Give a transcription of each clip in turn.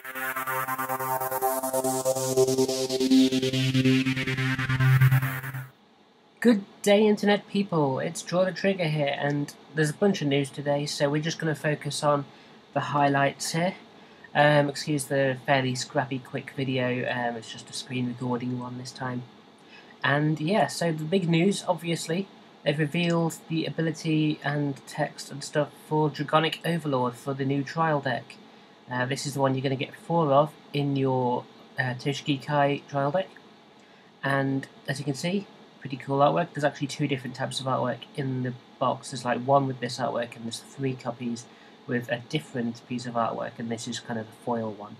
Good day, internet people. It's Draw the Trigger here, and there's a bunch of news today, so we're just going to focus on the highlights here. Excuse the fairly scrappy quick video, it's just a screen recording one this time. And yeah, so the big news, obviously, they've revealed the ability and text and stuff for Dragonic Overlord for the new trial deck. This is the one you're going to get 4 of in your Toshiki Kai trial deck. And as you can see, pretty cool artwork. There's actually 2 different types of artwork in the box. There's like one with this artwork, and there's 3 copies with a different piece of artwork, and this is kind of the foil one.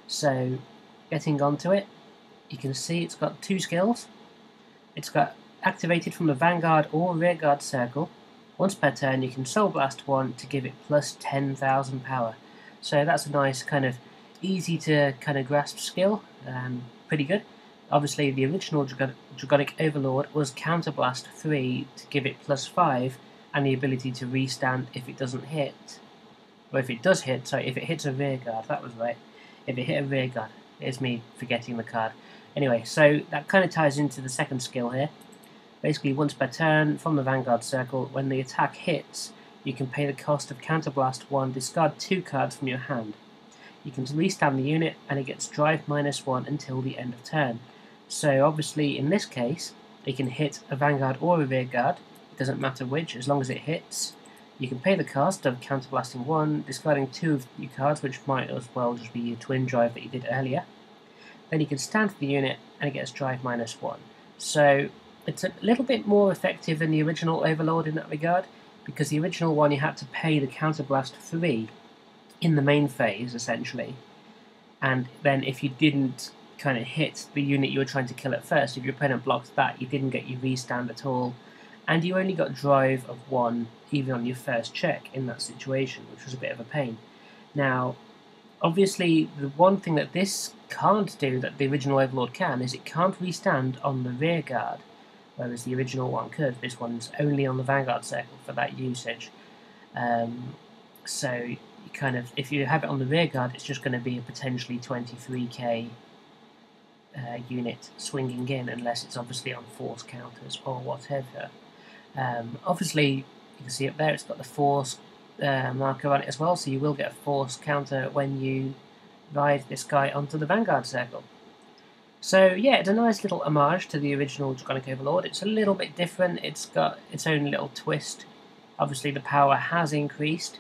So, getting onto it, you can see it's got 2 skills. It's got activated from the Vanguard or Rearguard circle. Once per turn, you can Soul Blast 1 to give it plus 10,000 power. So that's a nice kind of easy to kind of grasp skill. Pretty good. Obviously, the original Dragonic Overlord was Counterblast 3 to give it plus 5 and the ability to restand if it doesn't hit. Or if it does hit, sorry, if it hits a rearguard, that was right. If it hit a rearguard, it's me forgetting the card. Anyway, so that kind of ties into the second skill here. Basically, once per turn from the Vanguard circle, when the attack hits, you can pay the cost of Counterblast 1, discard 2 cards from your hand. You can restand the unit and it gets drive -1 until the end of turn. So obviously in this case, it can hit a Vanguard or a Rearguard, it doesn't matter which, as long as it hits. You can pay the cost of Counterblasting 1, discarding 2 of your cards, which might as well just be your twin drive that you did earlier. Then you can stand the unit and it gets drive -1. So it's a little bit more effective than the original Overlord in that regard, because the original one you had to pay the Counterblast 3 in the main phase, essentially. And then if you didn't kind of hit the unit you were trying to kill at first, if your opponent blocked that, you didn't get your restand at all, and you only got drive of 1 even on your first check in that situation, which was a bit of a pain. Now, obviously, the one thing that this can't do that the original Overlord can is it can't restand on the rear guard, whereas the original one could. This one's only on the Vanguard circle for that usage. So you kind of, if you have it on the rear guard, it's just going to be a potentially 23k unit swinging in, unless it's obviously on force counters or whatever. Obviously, you can see up there it's got the force marker on it as well, so you will get a force counter when you ride this guy onto the Vanguard circle. So yeah, it's a nice little homage to the original Dragonic Overlord. It's a little bit different, it's got its own little twist. Obviously the power has increased,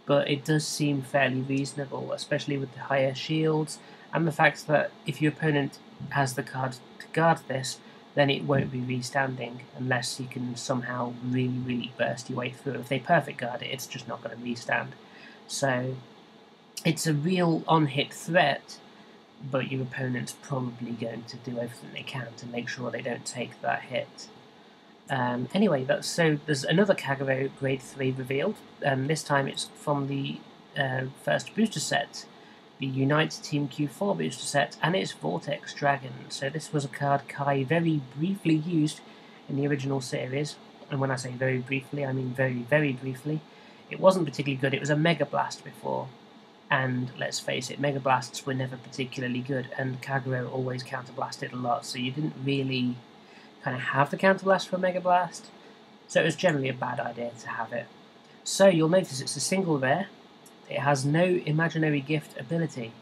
but it does seem fairly reasonable, especially with the higher shields, and the fact that if your opponent has the card to guard this, then it won't be restanding unless you can somehow really burst your way through. If they perfect guard it, it's just not going to restand. So it's a real on-hit threat, but your opponent's probably going to do everything they can to make sure they don't take that hit. Anyway, so there's another Kagero Grade 3 revealed, this time it's from the first booster set, the Unite Team Q4 booster set, and it's Vortex Dragon. So this was a card Kai very briefly used in the original series, and when I say very briefly, I mean very briefly. It wasn't particularly good, it was a Mega Blast before, and let's face it, Mega Blasts were never particularly good, and Kagero always counterblasted a lot, so you didn't really kind of have the counterblast for a Mega Blast, so it was generally a bad idea to have it. So you'll notice it's a single rare. It has no imaginary gift ability,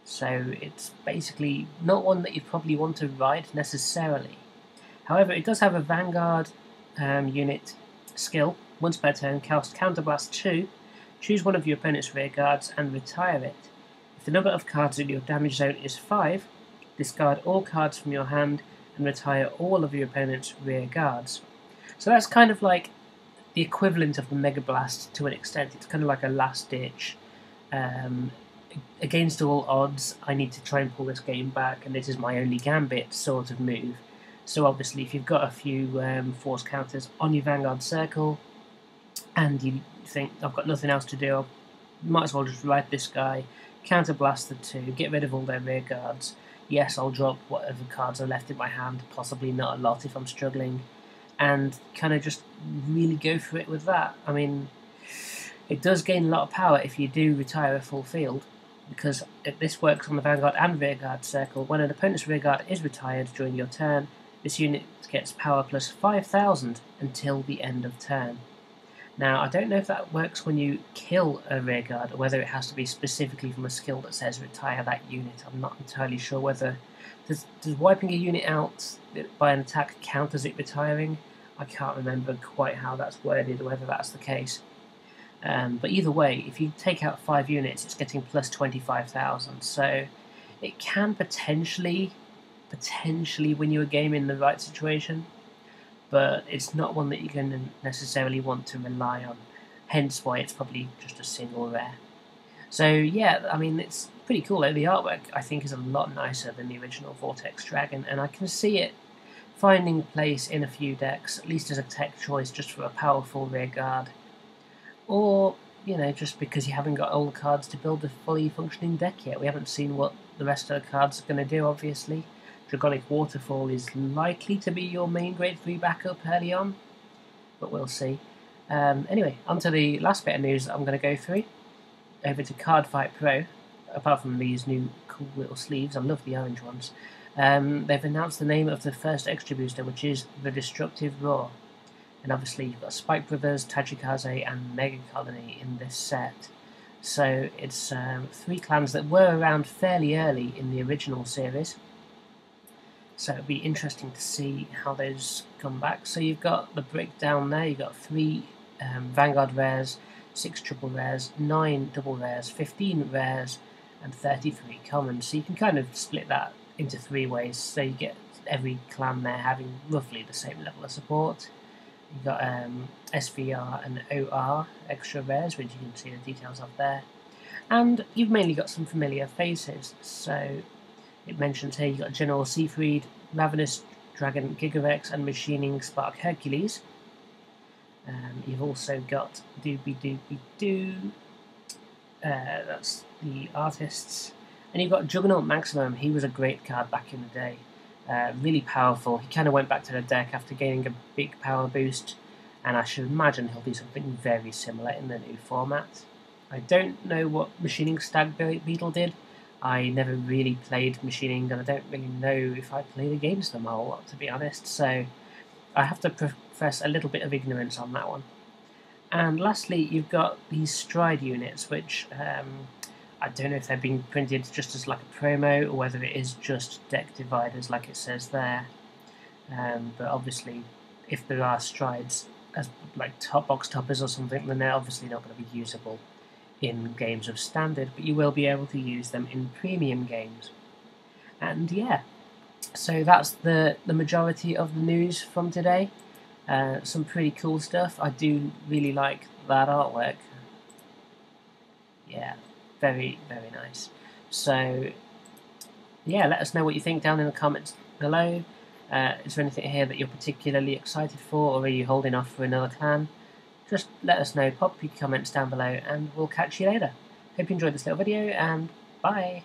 so it's basically not one that you probably want to ride necessarily. However, it does have a Vanguard unit skill. Once per turn, cast Counterblast 2, choose one of your opponent's rear guards and retire it. If the number of cards in your damage zone is 5, discard all cards from your hand and retire all of your opponent's rear guards. So that's kind of like the equivalent of the Mega Blast to an extent. It's kind of like a last ditch. Against all odds, I need to try and pull this game back, and this is my only gambit sort of move. So obviously, if you've got a few force counters on your Vanguard circle, and you think, I've got nothing else to do, might as well just ride this guy, counterblast the 2, get rid of all their rear guards. Yes, I'll drop whatever cards are left in my hand, possibly not a lot if I'm struggling, and kind of just really go for it with that. I mean, it does gain a lot of power if you do retire a full field, because this works on the Vanguard and Rearguard circle. When an opponent's Rearguard is retired during your turn, this unit gets power plus 5,000 until the end of turn. Now, I don't know if that works when you kill a Rearguard, or whether it has to be specifically from a skill that says retire that unit. I'm not entirely sure whether... Does wiping a unit out by an attack count as it retiring? I can't remember quite how that's worded, or whether that's the case. But either way, if you take out 5 units, it's getting plus 25,000. So it can potentially win you a game in the right situation, but it's not one that you're going to necessarily want to rely on. Hence why it's probably just a single rare. So yeah, I mean, it's pretty cool though. The artwork, I think, is a lot nicer than the original Vortex Dragon, and I can see it finding place in a few decks, at least as a tech choice, just for a powerful rearguard. Or, you know, just because you haven't got all the cards to build a fully functioning deck yet. We haven't seen what the rest of the cards are going to do, obviously. Dragonic Waterfall is likely to be your main grade 3 backup early on, but we'll see. Anyway, on to the last bit of news that I'm going to go through. Over to Cardfight Pro. Apart from these new cool little sleeves, I love the orange ones. They've announced the name of the first extra booster, which is the Destructive Roar. And obviously you've got Spike Brothers, Tachikaze and Mega Colony in this set. So it's 3 clans that were around fairly early in the original series. So it'll be interesting to see how those come back. So you've got the breakdown there. You've got 3 Vanguard rares, 6 triple rares, 9 double rares, 15 rares, and 33 commons. So you can kind of split that into 3 ways. So you get every clan there having roughly the same level of support. You've got SVR and OR extra rares, which you can see the details of there. And you've mainly got some familiar faces. So it mentions here you've got General Seafried, Ravenous Dragon Gigarex, and Machining Spark Hercules. You've also got Doobie Doobie Doo, that's the artists. And you've got Juggernaut Maximum. He was a great card back in the day. Really powerful. He kind of went back to the deck after gaining a big power boost, and I should imagine he'll do something very similar in the new format. I don't know what Machining Stag Beetle did. I never really played Machining, and I don't really know if I played against them a whole lot, to be honest, so I have to profess a little bit of ignorance on that one. And lastly, you've got these Stride units, which I don't know if they're being printed just as like a promo, or whether it is just deck dividers like it says there. But obviously, if there are Strides as like top box toppers or something, then they're obviously not going to be usable in games of Standard, but you will be able to use them in premium games. And yeah, so that's the majority of the news from today. Some pretty cool stuff. I do really like that artwork. Yeah, very, very nice. So yeah, let us know what you think down in the comments below. Is there anything here that you're particularly excited for, or are you holding off for another clan? Just let us know, pop your comments down below, and we'll catch you later. Hope you enjoyed this little video, and bye!